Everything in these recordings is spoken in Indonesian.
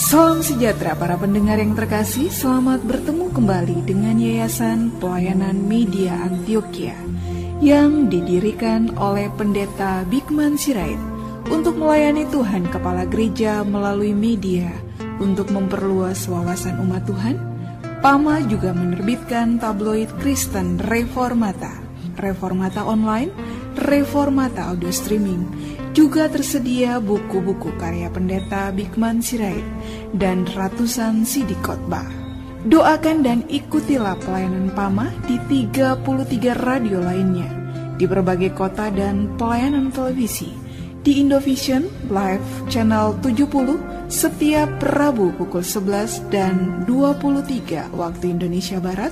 Salam sejahtera para pendengar yang terkasih, selamat bertemu kembali dengan Yayasan Pelayanan Media Antioquia yang didirikan oleh Pendeta Bikman Sirait untuk melayani Tuhan Kepala Gereja melalui media untuk memperluas wawasan umat Tuhan. PAMA juga menerbitkan tabloid Kristen Reformata, Reformata Online, Reformata Audio Streaming. Juga tersedia buku-buku karya Pendeta Bikman Sirait dan ratusan CD khotbah. Doakan dan ikutilah pelayanan PAMA di 33 radio lainnya, di berbagai kota dan pelayanan televisi, di Indovision Live Channel 70 setiap Rabu pukul 11 dan 23 waktu Indonesia Barat,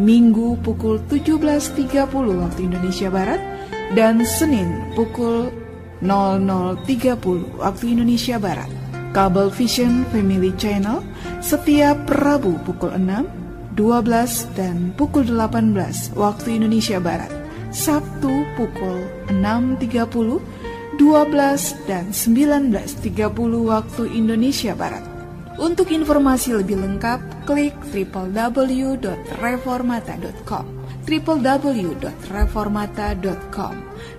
Minggu pukul 17.30 waktu Indonesia Barat, dan Senin pukul 00.30 waktu Indonesia Barat. Kabel Vision Family Channel setiap Rabu pukul 6, 12 dan pukul 18 waktu Indonesia Barat. Sabtu pukul 6.30, 12 dan 19.30 waktu Indonesia Barat. Untuk informasi lebih lengkap, klik www.reformata.com www.reformata.com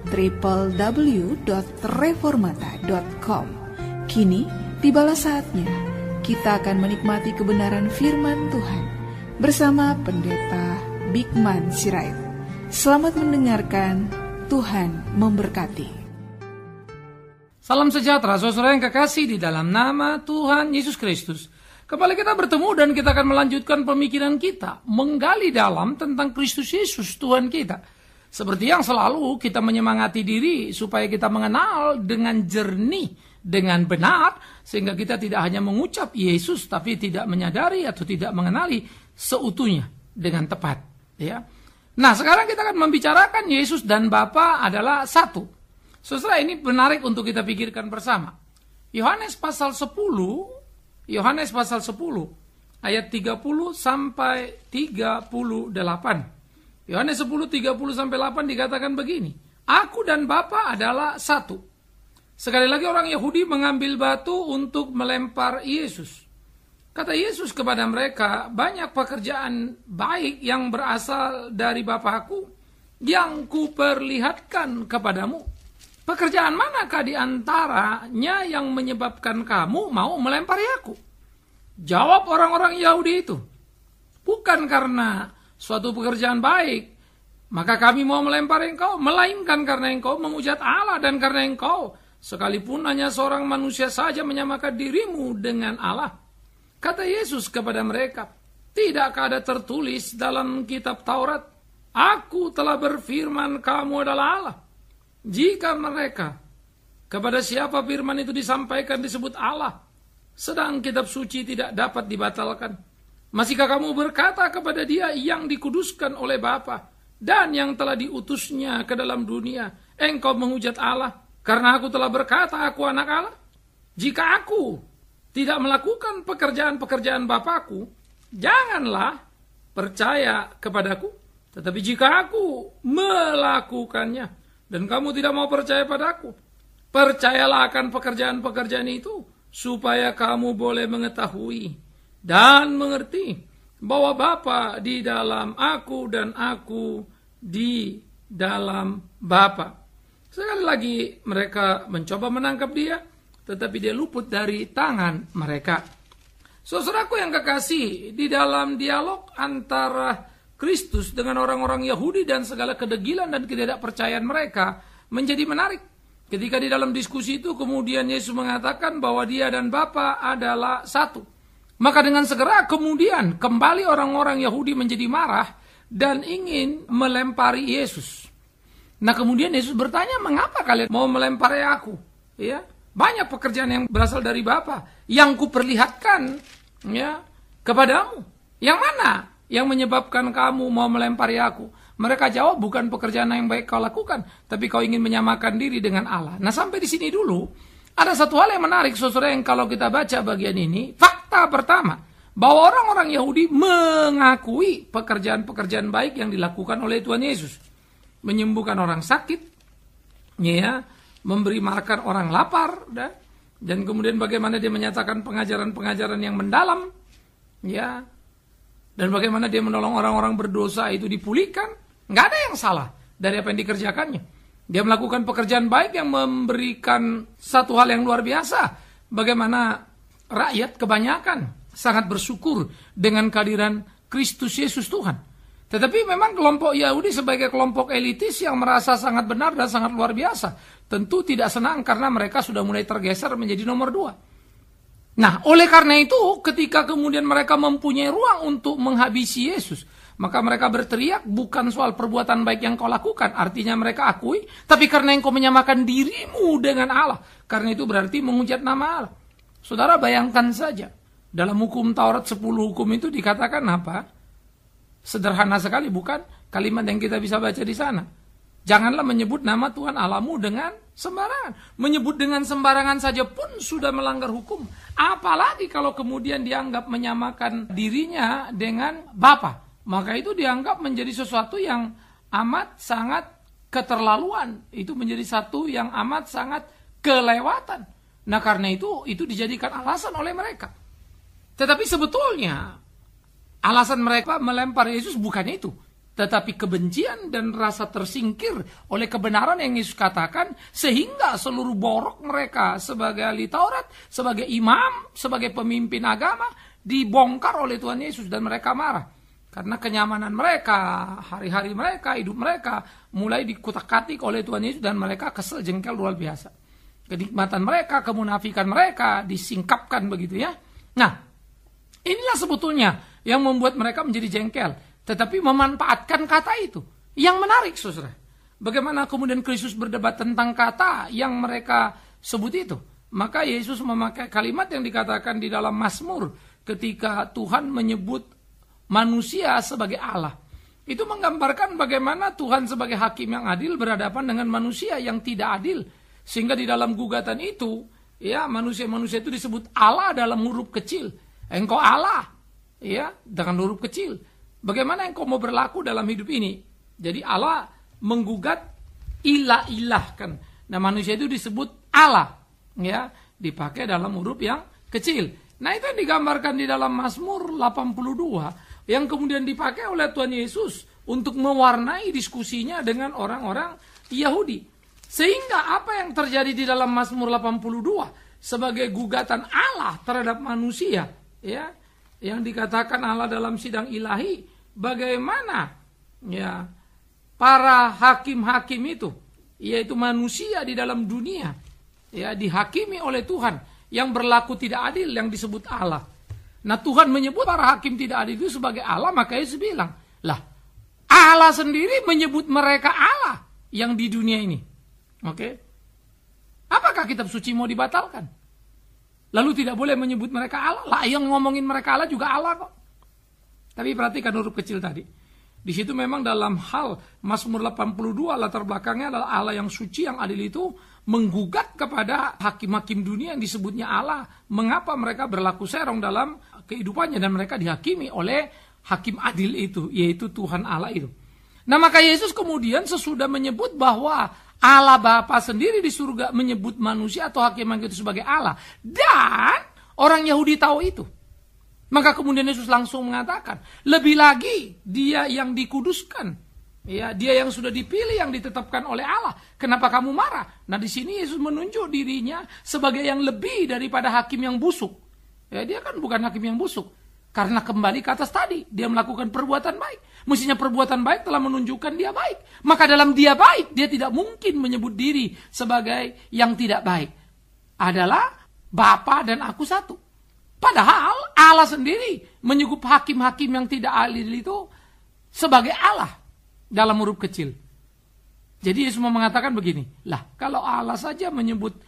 www.reformata.com. Kini tibalah saatnya kita akan menikmati kebenaran firman Tuhan bersama Pendeta Bikman Sirait. Selamat mendengarkan, Tuhan memberkati. Salam sejahtera saudara yang kekasih di dalam nama Tuhan Yesus Kristus. Kembali kita bertemu dan kita akan melanjutkan pemikiran kita, menggali dalam tentang Kristus Yesus Tuhan kita. Seperti yang selalu kita menyemangati diri supaya kita mengenal dengan jernih, dengan benar, sehingga kita tidak hanya mengucap Yesus tapi tidak menyadari atau tidak mengenali seutuhnya dengan tepat. Ya. Nah, sekarang kita akan membicarakan Yesus dan Bapa adalah satu. Saudara, ini menarik untuk kita pikirkan bersama. Yohanes pasal 10 ayat 30 sampai 38. Yohanes 10 30 sampai 8 dikatakan begini. Aku dan Bapa adalah satu. Sekali lagi orang Yahudi mengambil batu untuk melempar Yesus. Kata Yesus kepada mereka, banyak pekerjaan baik yang berasal dari Bapa-Ku yang kuperlihatkan kepadamu. Pekerjaan manakah di antaranya yang menyebabkan kamu mau melempari aku? Jawab orang-orang Yahudi itu, bukan karena suatu pekerjaan baik, maka kami mau melempari engkau, melainkan karena engkau menghujat Allah dan karena engkau, sekalipun hanya seorang manusia saja menyamakan dirimu dengan Allah. Kata Yesus kepada mereka, tidakkah ada tertulis dalam kitab Taurat, aku telah berfirman kamu adalah Allah? Jika mereka, kepada siapa firman itu disampaikan disebut Allah, sedang kitab suci tidak dapat dibatalkan, masihkah kamu berkata kepada dia yang dikuduskan oleh Bapa dan yang telah diutusnya ke dalam dunia, engkau menghujat Allah karena aku telah berkata aku anak Allah? Jika aku tidak melakukan pekerjaan-pekerjaan Bapa-Ku, janganlah percaya kepadaku. Tetapi jika aku melakukannya dan kamu tidak mau percaya padaku, percayalah akan pekerjaan-pekerjaan itu, supaya kamu boleh mengetahui dan mengerti bahwa Bapa di dalam aku dan aku di dalam Bapa. Sekali lagi mereka mencoba menangkap dia, tetapi dia luput dari tangan mereka. Saudaraku yang kekasih, di dalam dialog antara Kristus dengan orang-orang Yahudi dan segala kedegilan dan ketidakpercayaan mereka menjadi menarik. Ketika di dalam diskusi itu kemudian Yesus mengatakan bahwa dia dan Bapa adalah satu. Maka dengan segera kemudian kembali orang-orang Yahudi menjadi marah dan ingin melempari Yesus. Nah kemudian Yesus bertanya, mengapa kalian mau melempari aku? Ya, banyak pekerjaan yang berasal dari Bapa yang kuperlihatkan ya kepadamu. Yang mana yang menyebabkan kamu mau melempari aku? Mereka jawab, bukan pekerjaan yang baik kau lakukan, tapi kau ingin menyamakan diri dengan Allah. Nah sampai di sini dulu, ada satu hal yang menarik saudara yang kalau kita baca bagian ini, fakta pertama, bahwa orang-orang Yahudi mengakui pekerjaan-pekerjaan baik yang dilakukan oleh Tuhan Yesus. Menyembuhkan orang sakit, ya, memberi makan orang lapar, Dan kemudian bagaimana dia menyatakan pengajaran-pengajaran yang mendalam, ya. Dan bagaimana dia menolong orang-orang berdosa itu dipulihkan. Nggak ada yang salah dari apa yang dikerjakannya. Dia melakukan pekerjaan baik yang memberikan satu hal yang luar biasa. Bagaimana rakyat kebanyakan sangat bersyukur dengan kehadiran Kristus Yesus Tuhan. Tetapi memang kelompok Yahudi sebagai kelompok elitis yang merasa sangat benar dan sangat luar biasa, tentu tidak senang karena mereka sudah mulai tergeser menjadi nomor 2. Nah, oleh karena itu ketika kemudian mereka mempunyai ruang untuk menghabisi Yesus, maka mereka berteriak bukan soal perbuatan baik yang kau lakukan, artinya mereka akui, tapi karena engkau menyamakan dirimu dengan Allah, karena itu berarti menghujat nama Allah. Saudara bayangkan saja, dalam hukum Taurat 10 hukum itu dikatakan apa? Sederhana sekali, bukan? Kalimat yang kita bisa baca di sana. Janganlah menyebut nama Tuhan Allahmu dengan sembarangan. Menyebut dengan sembarangan saja pun sudah melanggar hukum. Apalagi kalau kemudian dianggap menyamakan dirinya dengan Bapa. Maka itu dianggap menjadi sesuatu yang amat sangat keterlaluan. Itu menjadi satu yang amat sangat kelewatan. Nah karena itu dijadikan alasan oleh mereka. Tetapi sebetulnya alasan mereka melempar Yesus bukan itu, tetapi kebencian dan rasa tersingkir oleh kebenaran yang Yesus katakan, sehingga seluruh borok mereka sebagai ahli Taurat, sebagai imam, sebagai pemimpin agama dibongkar oleh Tuhan Yesus dan mereka marah. Karena kenyamanan mereka, hari-hari mereka, hidup mereka mulai dikutak-katik oleh Tuhan Yesus dan mereka kesel jengkel luar biasa. Kenikmatan mereka, kemunafikan mereka disingkapkan begitu ya. Nah, inilah sebetulnya yang membuat mereka menjadi jengkel. Tetapi memanfaatkan kata itu. Yang menarik, saudara. Bagaimana kemudian Kristus berdebat tentang kata yang mereka sebut itu. Maka Yesus memakai kalimat yang dikatakan di dalam Mazmur. Ketika Tuhan menyebut manusia sebagai Allah. Itu menggambarkan bagaimana Tuhan sebagai hakim yang adil berhadapan dengan manusia yang tidak adil. Sehingga di dalam gugatan itu, ya manusia-manusia itu disebut Allah dalam huruf kecil. Engkau Allah, ya, dengan huruf kecil. Bagaimana engkau mau berlaku dalam hidup ini? Jadi Allah menggugat ilah-ilahkan. Nah, manusia itu disebut Allah, ya, dipakai dalam huruf yang kecil. Nah, itu yang digambarkan di dalam Mazmur 82 yang kemudian dipakai oleh Tuhan Yesus untuk mewarnai diskusinya dengan orang-orang Yahudi. Sehingga apa yang terjadi di dalam Mazmur 82 sebagai gugatan Allah terhadap manusia, ya, yang dikatakan Allah dalam sidang ilahi, bagaimana ya para hakim-hakim itu, yaitu manusia di dalam dunia, ya, dihakimi oleh Tuhan yang berlaku tidak adil yang disebut Allah. Nah, Tuhan menyebut para hakim tidak adil itu sebagai Allah, maka Yesus bilang, lah, Allah sendiri menyebut mereka Allah yang di dunia ini. Oke. Apakah kitab suci mau dibatalkan? Lalu tidak boleh menyebut mereka Allah. Lah, yang ngomongin mereka Allah juga Allah kok. Tapi perhatikan huruf kecil tadi. Di situ memang dalam hal Mazmur 82 latar belakangnya adalah Allah yang suci, yang adil itu menggugat kepada hakim-hakim dunia yang disebutnya Allah. Mengapa mereka berlaku serong dalam kehidupannya dan mereka dihakimi oleh hakim adil itu, yaitu Tuhan Allah itu. Nah, maka Yesus kemudian sesudah menyebut bahwa Allah Bapa sendiri di surga menyebut manusia atau hakim itu sebagai Allah. Dan orang Yahudi tahu itu. Maka kemudian Yesus langsung mengatakan, lebih lagi dia yang dikuduskan, ya, dia yang sudah dipilih, yang ditetapkan oleh Allah. Kenapa kamu marah? Nah, di sini Yesus menunjuk dirinya sebagai yang lebih daripada hakim yang busuk. Ya, dia kan bukan hakim yang busuk. Karena kembali ke atas tadi, dia melakukan perbuatan baik. Mestinya perbuatan baik telah menunjukkan dia baik. Maka dalam dia baik, dia tidak mungkin menyebut diri sebagai yang tidak baik. Adalah Bapa dan aku satu. Padahal Allah sendiri menyebut hakim-hakim yang tidak adil itu sebagai Allah dalam huruf kecil. Jadi Yesus mau mengatakan begini, lah kalau Allah saja menyebut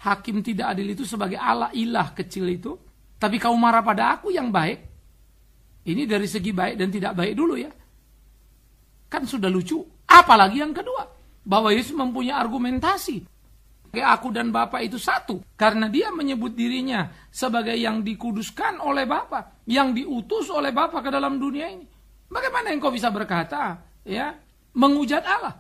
hakim tidak adil itu sebagai Allah ilah kecil itu, tapi kamu marah pada aku yang baik. Ini dari segi baik dan tidak baik dulu ya. Kan sudah lucu. Apalagi yang kedua, bahwa Yesus mempunyai argumentasi. Aku dan Bapa itu satu. Karena dia menyebut dirinya sebagai yang dikuduskan oleh Bapa, yang diutus oleh Bapa ke dalam dunia ini. Bagaimana engkau bisa berkata, ya, menghujat Allah?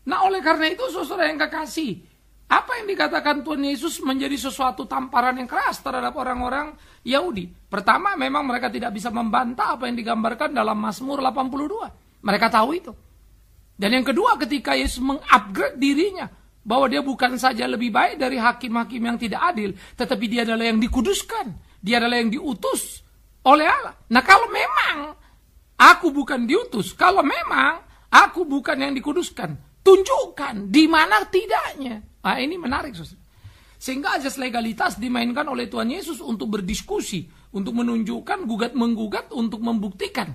Nah, oleh karena itu saudara yang kekasih, Apa yang dikatakan Tuhan Yesus menjadi sesuatu tamparan yang keras terhadap orang-orang Yahudi. Pertama, memang mereka tidak bisa membantah apa yang digambarkan dalam Mazmur 82. Mereka tahu itu. Dan yang kedua, ketika Yesus mengupgrade dirinya, bahwa dia bukan saja lebih baik dari hakim-hakim yang tidak adil, tetapi dia adalah yang dikuduskan. Dia adalah yang diutus oleh Allah. Nah, kalau memang aku bukan diutus, kalau memang aku bukan yang dikuduskan, tunjukkan di mana tidaknya. Nah, ini menarik, saudara. Sehingga ajas legalitas dimainkan oleh Tuhan Yesus untuk berdiskusi, untuk menunjukkan, gugat-menggugat, untuk membuktikan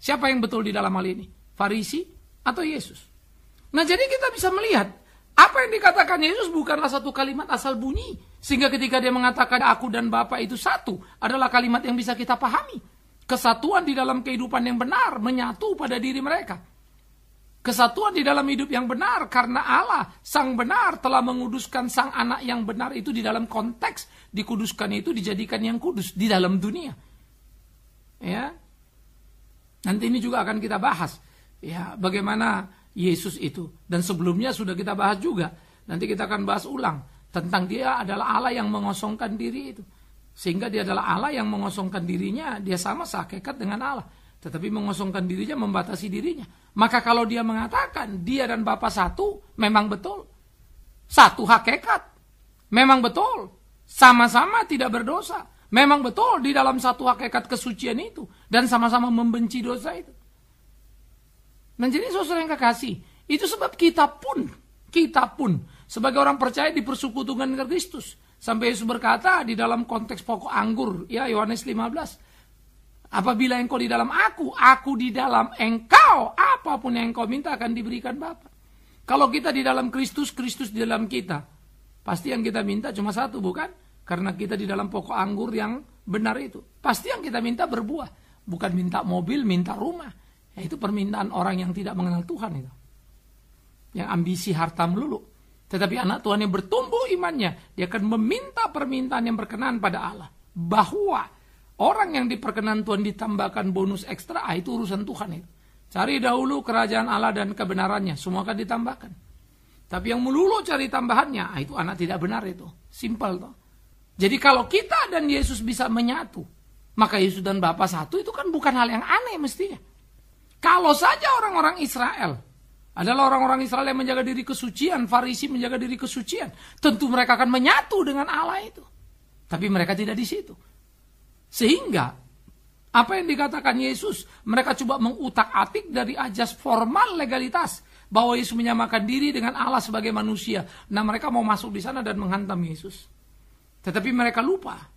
siapa yang betul di dalam hal ini, Farisi atau Yesus. Nah, jadi kita bisa melihat apa yang dikatakan Yesus bukanlah satu kalimat asal bunyi, sehingga ketika dia mengatakan aku dan Bapa itu satu, adalah kalimat yang bisa kita pahami. Kesatuan di dalam kehidupan yang benar menyatu pada diri mereka. Kesatuan di dalam hidup yang benar karena Allah, Sang benar, telah menguduskan Sang Anak yang benar itu di dalam konteks dikuduskan itu dijadikan yang kudus di dalam dunia. Ya. Nanti ini juga akan kita bahas. Ya, bagaimana Yesus itu. Dan sebelumnya sudah kita bahas juga. Nanti kita akan bahas ulang tentang dia adalah Allah yang mengosongkan diri itu. Sehingga dia adalah Allah yang mengosongkan dirinya, dia sama sehakikat dengan Allah. Tetapi mengosongkan dirinya, membatasi dirinya. Maka kalau dia mengatakan dia dan Bapa satu, memang betul. Satu hakikat. Memang betul. Sama-sama tidak berdosa. Memang betul di dalam satu hakikat kesucian itu. Dan sama-sama membenci dosa itu. Menjadi saudara yang kekasih. Itu sebab kita pun sebagai orang percaya dipersekutukan dengan Kristus. Sampai Yesus berkata di dalam konteks pokok anggur, ya Yohanes 15. Apabila engkau di dalam aku di dalam engkau, apapun yang engkau minta akan diberikan Bapa. Kalau kita di dalam Kristus, Kristus di dalam kita, pasti yang kita minta cuma satu, bukan? Karena kita di dalam pokok anggur yang benar itu. Pasti yang kita minta berbuah. Bukan minta mobil, minta rumah. Ya, itu permintaan orang yang tidak mengenal Tuhan itu. Yang ambisi harta melulu. Tetapi anak Tuhan yang bertumbuh imannya, dia akan meminta permintaan yang berkenan pada Allah. Bahwa orang yang diperkenan Tuhan ditambahkan bonus ekstra, itu urusan Tuhan itu. Cari dahulu kerajaan Allah dan kebenarannya, semua akan ditambahkan. Tapi yang melulu cari tambahannya, itu anak tidak benar itu. Simpel toh. Jadi kalau kita dan Yesus bisa menyatu, maka Yesus dan Bapa satu itu kan bukan hal yang aneh mestinya. Kalau saja orang-orang Israel adalah orang-orang Israel yang menjaga diri kesucian, Farisi menjaga diri kesucian, tentu mereka akan menyatu dengan Allah itu. Tapi mereka tidak di situ. Sehingga apa yang dikatakan Yesus, mereka coba mengutak-atik dari ajas formal legalitas bahwa Yesus menyamakan diri dengan Allah sebagai manusia. Nah, mereka mau masuk di sana dan menghantam Yesus. Tetapi mereka lupa.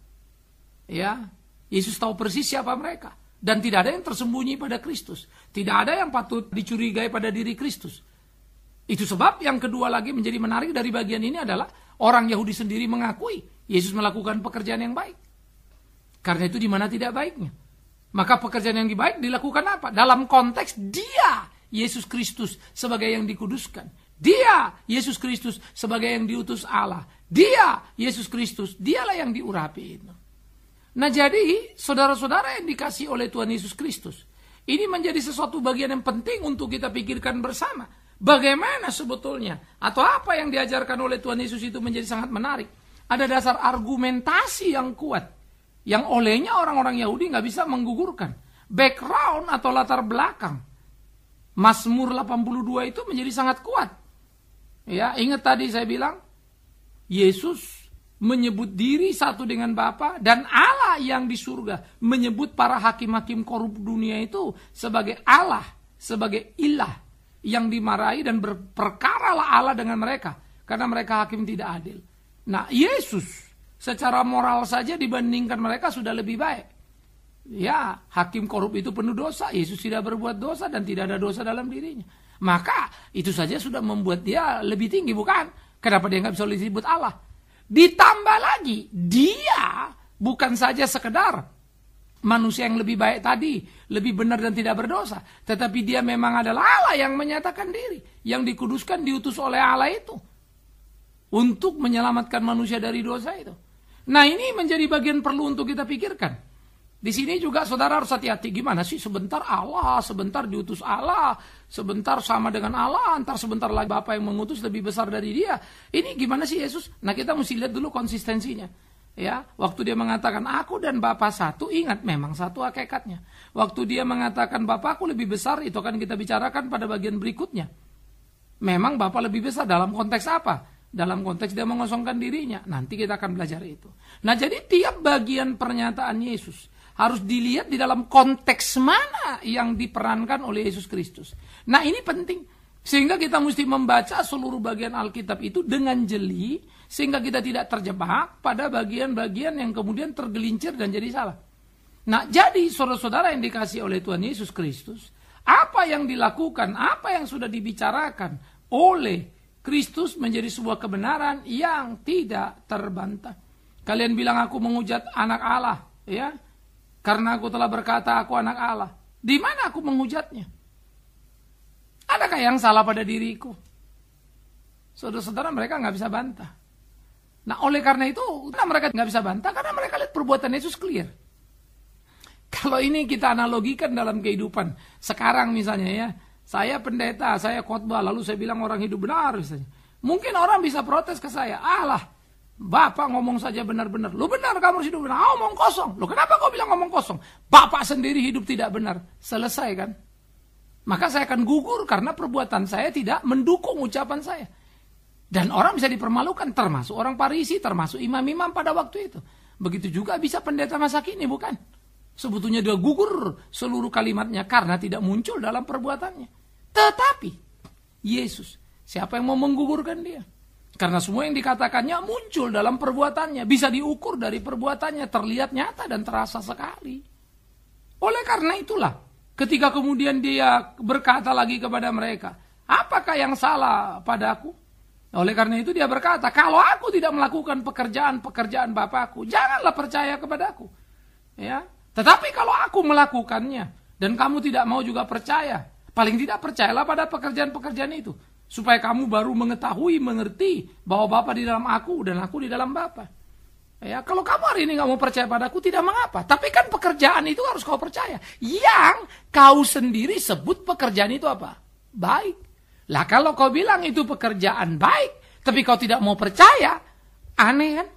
Ya, Yesus tahu persis siapa mereka dan tidak ada yang tersembunyi pada Kristus. Tidak ada yang patut dicurigai pada diri Kristus. Itu sebab yang kedua lagi menjadi menarik dari bagian ini adalah orang Yahudi sendiri mengakui Yesus melakukan pekerjaan yang baik. Karena itu di mana tidak baiknya. Maka pekerjaan yang baik dilakukan apa? Dalam konteks dia, Yesus Kristus, sebagai yang dikuduskan. Dia, Yesus Kristus, sebagai yang diutus Allah. Dia, Yesus Kristus, dialah yang diurapi itu. Nah, jadi saudara-saudara yang dikasihi oleh Tuhan Yesus Kristus, ini menjadi sesuatu bagian yang penting untuk kita pikirkan bersama. Bagaimana sebetulnya, atau apa yang diajarkan oleh Tuhan Yesus itu menjadi sangat menarik. Ada dasar argumentasi yang kuat, yang olehnya orang-orang Yahudi nggak bisa menggugurkan. Background atau latar belakang Mazmur 82 itu menjadi sangat kuat. Ya, ingat tadi saya bilang Yesus menyebut diri satu dengan Bapa, dan Allah yang di surga menyebut para hakim-hakim korup dunia itu sebagai Allah, sebagai ilah yang dimarahi, dan berperkaralah Allah dengan mereka karena mereka hakim tidak adil. Nah, Yesus secara moral saja dibandingkan mereka sudah lebih baik. Ya, hakim korup itu penuh dosa. Yesus tidak berbuat dosa dan tidak ada dosa dalam dirinya. Maka itu saja sudah membuat dia lebih tinggi, bukan? Kenapa dia nggak bisa disebut Allah? Ditambah lagi, dia bukan saja sekedar manusia yang lebih baik tadi, lebih benar dan tidak berdosa. Tetapi dia memang adalah Allah yang menyatakan diri, yang dikuduskan, diutus oleh Allah itu untuk menyelamatkan manusia dari dosa itu. Nah, ini menjadi bagian perlu untuk kita pikirkan. Di sini juga saudara harus hati-hati. Gimana sih sebentar Allah, sebentar diutus Allah, sebentar sama dengan Allah, antar sebentar lagi Bapa yang mengutus lebih besar dari dia. Ini gimana sih Yesus? Nah, kita mesti lihat dulu konsistensinya. Ya, waktu dia mengatakan aku dan Bapa satu, ingat memang satu hakikatnya. Waktu dia mengatakan Bapakku lebih besar, itu kan kita bicarakan pada bagian berikutnya. Memang Bapa lebih besar dalam konteks apa? Dalam konteks dia mengosongkan dirinya. Nanti kita akan belajar itu. Nah, jadi tiap bagian pernyataan Yesus harus dilihat di dalam konteks mana yang diperankan oleh Yesus Kristus. Nah, ini penting. Sehingga kita mesti membaca seluruh bagian Alkitab itu dengan jeli, sehingga kita tidak terjebak pada bagian-bagian yang kemudian tergelincir dan jadi salah. Nah, jadi saudara-saudara yang dikasihi oleh Tuhan Yesus Kristus, apa yang dilakukan, apa yang sudah dibicarakan oleh Kristus menjadi sebuah kebenaran yang tidak terbantah. Kalian bilang aku menghujat anak Allah, ya? Karena aku telah berkata aku anak Allah. Di mana aku menghujatnya? Adakah yang salah pada diriku? Saudara-saudara, mereka nggak bisa bantah. Nah, oleh karena itu, mereka nggak bisa bantah karena mereka lihat perbuatan Yesus clear. Kalau ini kita analogikan dalam kehidupan sekarang misalnya ya, saya pendeta, saya khotbah, lalu saya bilang orang hidup benar misalnya. Mungkin orang bisa protes ke saya, alah, Bapak ngomong saja benar-benar. Lu benar kamu harus hidup benar. Ngomong kosong. Lu kenapa kau bilang ngomong kosong? Bapak sendiri hidup tidak benar. Selesai kan? Maka saya akan gugur karena perbuatan saya tidak mendukung ucapan saya. Dan orang bisa dipermalukan, termasuk orang Farisi, termasuk imam-imam pada waktu itu. Begitu juga bisa pendeta masa kini, bukan? Sebetulnya dia gugur seluruh kalimatnya karena tidak muncul dalam perbuatannya. Tetapi Yesus, siapa yang mau menggugurkan dia? Karena semua yang dikatakannya muncul dalam perbuatannya. Bisa diukur dari perbuatannya. Terlihat nyata dan terasa sekali. Oleh karena itulah, ketika kemudian dia berkata lagi kepada mereka, apakah yang salah padaku? Oleh karena itu dia berkata, kalau aku tidak melakukan pekerjaan-pekerjaan Bapakku, janganlah percaya kepadaku. Ya. Tetapi kalau aku melakukannya, dan kamu tidak mau juga percaya, paling tidak percayalah pada pekerjaan-pekerjaan itu. Supaya kamu baru mengetahui, mengerti bahwa Bapa di dalam aku dan aku di dalam Bapa. Ya, kalau kamu hari ini nggak mau percaya padaku tidak mengapa. Tapi kan pekerjaan itu harus kau percaya. Yang kau sendiri sebut pekerjaan itu apa? Baik. Lah kalau kau bilang itu pekerjaan baik, tapi kau tidak mau percaya, aneh kan?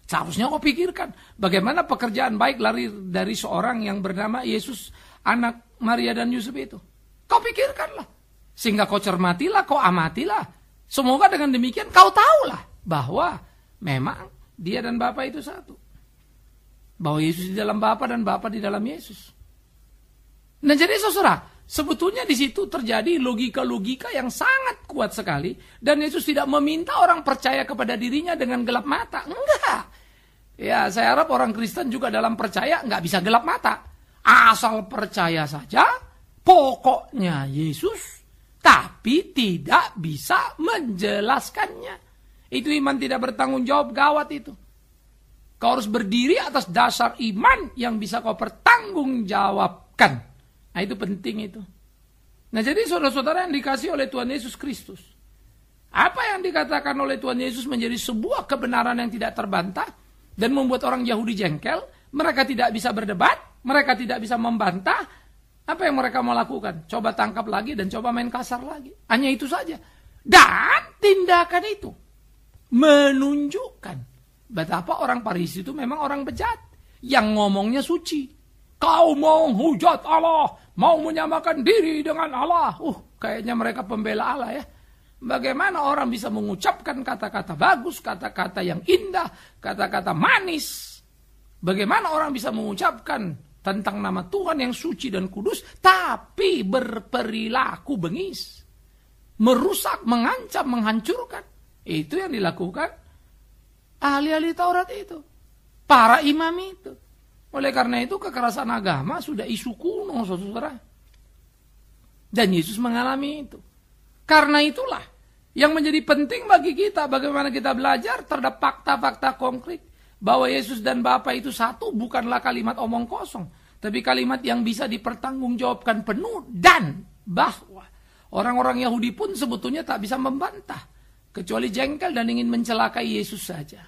Seharusnya kau pikirkan bagaimana pekerjaan baik lari dari seorang yang bernama Yesus, anak Maria dan Yusuf itu. Kau pikirkanlah. Sehingga kau cermatilah, kau amatilah. Semoga dengan demikian kau tahulah bahwa memang dia dan Bapa itu satu. Bahwa Yesus di dalam Bapa dan Bapa di dalam Yesus. Nah jadi saudara, sebetulnya di situ terjadi logika-logika yang sangat kuat sekali. Dan Yesus tidak meminta orang percaya kepada dirinya dengan gelap mata. Enggak. Ya, saya harap orang Kristen juga dalam percaya enggak bisa gelap mata. Asal percaya saja, pokoknya Yesus, tapi tidak bisa menjelaskannya. Itu iman tidak bertanggung jawab, gawat itu. Kau harus berdiri atas dasar iman yang bisa kau pertanggungjawabkan. Nah itu penting itu. Nah jadi saudara-saudara yang dikasihi oleh Tuhan Yesus Kristus, apa yang dikatakan oleh Tuhan Yesus menjadi sebuah kebenaran yang tidak terbantah dan membuat orang Yahudi jengkel. Mereka tidak bisa berdebat, mereka tidak bisa membantah. Apa yang mereka mau lakukan? Coba tangkap lagi dan coba main kasar lagi. Hanya itu saja. Dan tindakan itu menunjukkan betapa orang Farisi itu memang orang bejat. Yang ngomongnya suci. Kau mau hujat Allah, mau menyamakan diri dengan Allah. Kayaknya mereka pembela Allah ya. Bagaimana orang bisa mengucapkan kata-kata bagus, kata-kata yang indah, kata-kata manis. Bagaimana orang bisa mengucapkan tentang nama Tuhan yang suci dan kudus, tapi berperilaku bengis, merusak, mengancam, menghancurkan. Itu yang dilakukan ahli-ahli Taurat itu, para imam itu. Oleh karena itu kekerasan agama sudah isu kuno, saudara. Dan Yesus mengalami itu. Karena itulah yang menjadi penting bagi kita, bagaimana kita belajar terhadap fakta-fakta konkret. Bahwa Yesus dan Bapa itu satu bukanlah kalimat omong kosong. Tapi kalimat yang bisa dipertanggungjawabkan penuh. Dan bahwa orang-orang Yahudi pun sebetulnya tak bisa membantah. Kecuali jengkel dan ingin mencelakai Yesus saja.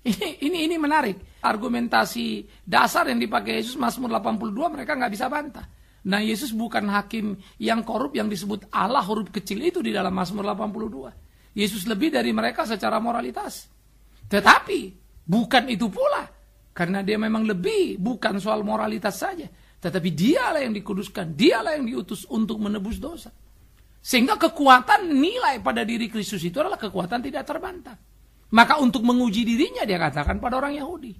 Ini menarik. Argumentasi dasar yang dipakai Yesus Mazmur 82 mereka nggak bisa bantah. Nah, Yesus bukan hakim yang korup yang disebut Allah huruf kecil itu di dalam Mazmur 82. Yesus lebih dari mereka secara moralitas. Tetapi bukan itu pula. Karena dia memang lebih, bukan soal moralitas saja. Tetapi dialah yang dikuduskan, dialah yang diutus untuk menebus dosa. Sehingga kekuatan nilai pada diri Kristus itu adalah kekuatan tidak terbantah. Maka untuk menguji dirinya dia katakan pada orang Yahudi,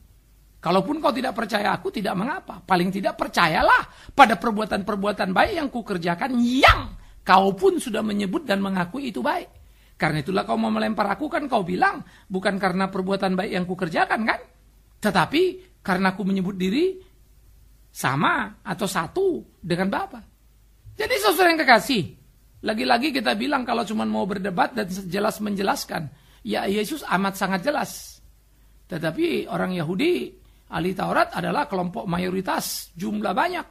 kalaupun kau tidak percaya aku tidak mengapa, paling tidak percayalah pada perbuatan-perbuatan baik yang kukerjakan yang kau pun sudah menyebut dan mengakui itu baik. Karena itulah kau mau melempar aku kan kau bilang bukan karena perbuatan baik yang kukerjakan kan, tetapi karena aku menyebut diri sama atau satu dengan Bapa. Jadi saudara yang kekasih, lagi-lagi kita bilang kalau cuma mau berdebat dan jelas menjelaskan, ya Yesus amat sangat jelas. Tetapi orang Yahudi, ahli Taurat adalah kelompok mayoritas, jumlah banyak.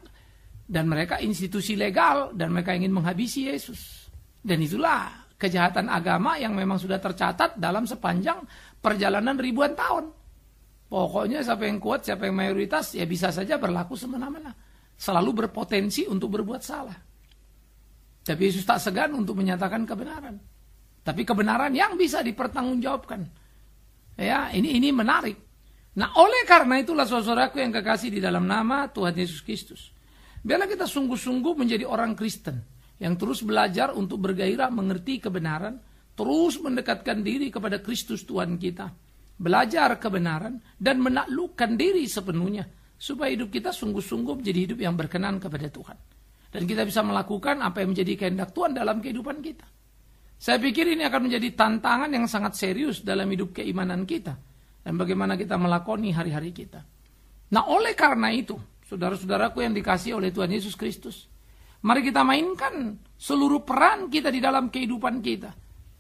Dan mereka institusi legal dan mereka ingin menghabisi Yesus. Dan itulah kejahatan agama yang memang sudah tercatat dalam sepanjang perjalanan ribuan tahun. Pokoknya siapa yang kuat, siapa yang mayoritas, ya bisa saja berlaku semena-mena. Selalu berpotensi untuk berbuat salah. Tapi Yesus tak segan untuk menyatakan kebenaran. Tapi kebenaran yang bisa dipertanggungjawabkan. Ya, ini menarik. Nah, oleh karena itulah saudaraku yang kekasih di dalam nama Tuhan Yesus Kristus, biarlah kita sungguh-sungguh menjadi orang Kristen yang terus belajar untuk bergairah mengerti kebenaran, terus mendekatkan diri kepada Kristus Tuhan kita, belajar kebenaran dan menaklukkan diri sepenuhnya supaya hidup kita sungguh-sungguh menjadi hidup yang berkenan kepada Tuhan. Dan kita bisa melakukan apa yang menjadi kehendak Tuhan dalam kehidupan kita. Saya pikir ini akan menjadi tantangan yang sangat serius dalam hidup keimanan kita dan bagaimana kita melakoni hari-hari kita. Nah, oleh karena itu, saudara-saudaraku yang dikasihi oleh Tuhan Yesus Kristus, mari kita mainkan seluruh peran kita di dalam kehidupan kita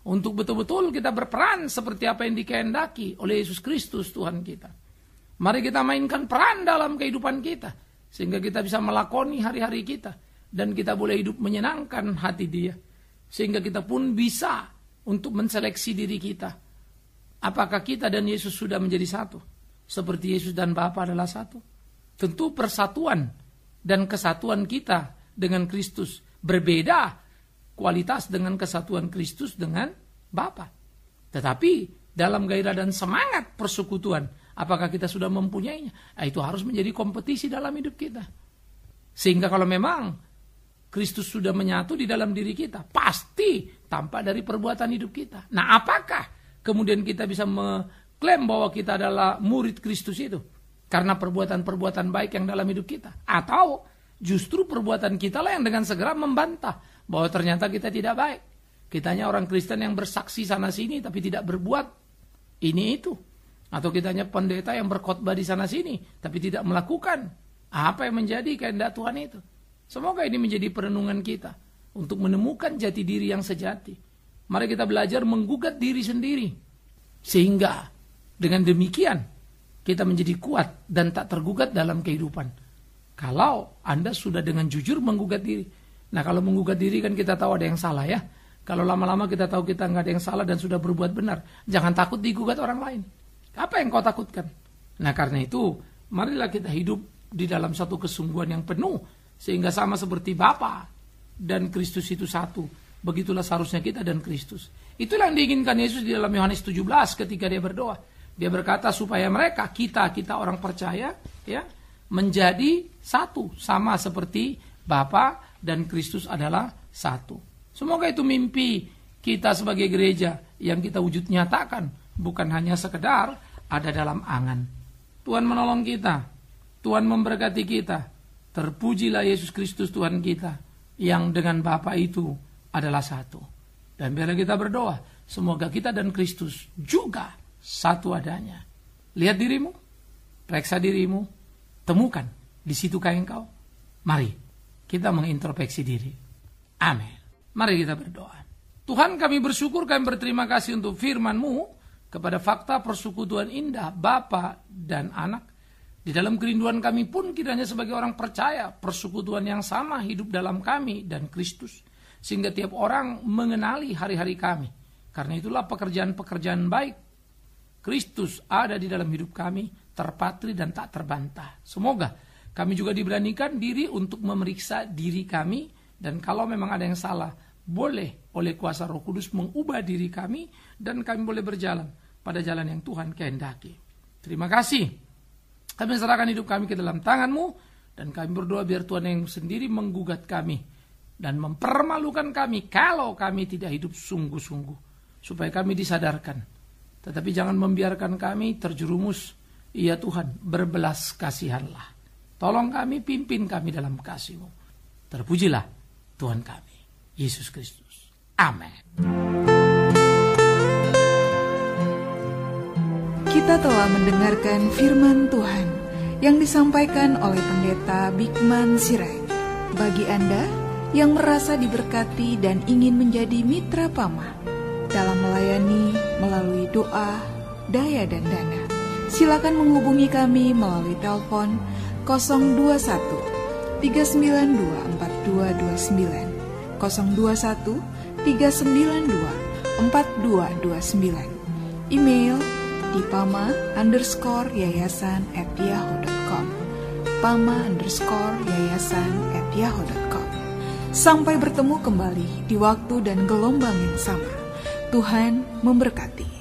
untuk betul-betul kita berperan seperti apa yang dikehendaki oleh Yesus Kristus Tuhan kita. Mari kita mainkan peran dalam kehidupan kita sehingga kita bisa melakoni hari-hari kita dan kita boleh hidup menyenangkan hati Dia. Sehingga kita pun bisa untuk menseleksi diri kita. Apakah kita dan Yesus sudah menjadi satu? Seperti Yesus dan Bapa adalah satu. Tentu persatuan dan kesatuan kita dengan Kristus berbeda kualitas dengan kesatuan Kristus dengan Bapa. Tetapi dalam gairah dan semangat persekutuan, apakah kita sudah mempunyainya? Itu harus menjadi kompetisi dalam hidup kita. Sehingga kalau memang Kristus sudah menyatu di dalam diri kita, pasti tampak dari perbuatan hidup kita. Nah, apakah kemudian kita bisa mengklaim bahwa kita adalah murid Kristus itu? Karena perbuatan-perbuatan baik yang dalam hidup kita. Atau justru perbuatan kita lah yang dengan segera membantah bahwa ternyata kita tidak baik. Kitanya orang Kristen yang bersaksi sana-sini tapi tidak berbuat ini itu. Atau kitanya pendeta yang berkhotbah di sana-sini tapi tidak melakukan apa yang menjadi kehendak Tuhan itu. Semoga ini menjadi perenungan kita untuk menemukan jati diri yang sejati. Mari kita belajar menggugat diri sendiri. Sehingga dengan demikian kita menjadi kuat dan tak tergugat dalam kehidupan. Kalau Anda sudah dengan jujur menggugat diri. Nah, kalau menggugat diri kan kita tahu ada yang salah ya. Kalau lama-lama kita tahu kita nggak ada yang salah dan sudah berbuat benar. Jangan takut digugat orang lain. Apa yang kau takutkan? Nah, karena itu marilah kita hidup di dalam satu kesungguhan yang penuh. Sehingga sama seperti Bapa dan Kristus itu satu. Begitulah seharusnya kita dan Kristus. Itulah yang diinginkan Yesus di dalam Yohanes 17 ketika dia berdoa. Dia berkata supaya mereka, kita orang percaya, ya, menjadi satu. Sama seperti Bapa dan Kristus adalah satu. Semoga itu mimpi kita sebagai gereja yang kita wujud nyatakan. Bukan hanya sekedar ada dalam angan. Tuhan menolong kita. Tuhan memberkati kita. Terpujilah Yesus Kristus Tuhan kita yang dengan Bapa itu adalah satu. Dan biarlah kita berdoa, semoga kita dan Kristus juga satu adanya. Lihat dirimu, periksa dirimu, temukan di situkah engkau. Mari kita mengintrospeksi diri. Amin. Mari kita berdoa. Tuhan, kami bersyukur, kami berterima kasih untuk firman-Mu kepada fakta persekutuan indah Bapa dan Anak. Di dalam kerinduan kami pun kiranya sebagai orang percaya persekutuan yang sama hidup dalam kami dan Kristus. Sehingga tiap orang mengenali hari-hari kami. Karena itulah pekerjaan-pekerjaan baik, Kristus ada di dalam hidup kami, terpatri dan tak terbantah. Semoga kami juga diberanikan diri untuk memeriksa diri kami, dan kalau memang ada yang salah, boleh oleh kuasa Roh Kudus mengubah diri kami, dan kami boleh berjalan pada jalan yang Tuhan kehendaki. Terima kasih. Kami serahkan hidup kami ke dalam tangan-Mu, dan kami berdoa biar Tuhan yang sendiri menggugat kami dan mempermalukan kami kalau kami tidak hidup sungguh-sungguh, supaya kami disadarkan. Tetapi jangan membiarkan kami terjerumus. Ya Tuhan, berbelas kasihanlah. Tolong kami, pimpin kami dalam kasih-Mu. Terpujilah Tuhan kami, Yesus Kristus. Amin. Kita telah mendengarkan firman Tuhan yang disampaikan oleh Pendeta Bikman Sirait. Bagi Anda yang merasa diberkati dan ingin menjadi mitra Pama dalam melayani melalui doa, daya dan dana, silakan menghubungi kami melalui telepon 021 392 4229, 021 392 4229, email di pama_yayasan@yahoo.com, pama_yayasan@yahoo.com. Sampai bertemu kembali di waktu dan gelombang yang sama. Tuhan memberkati.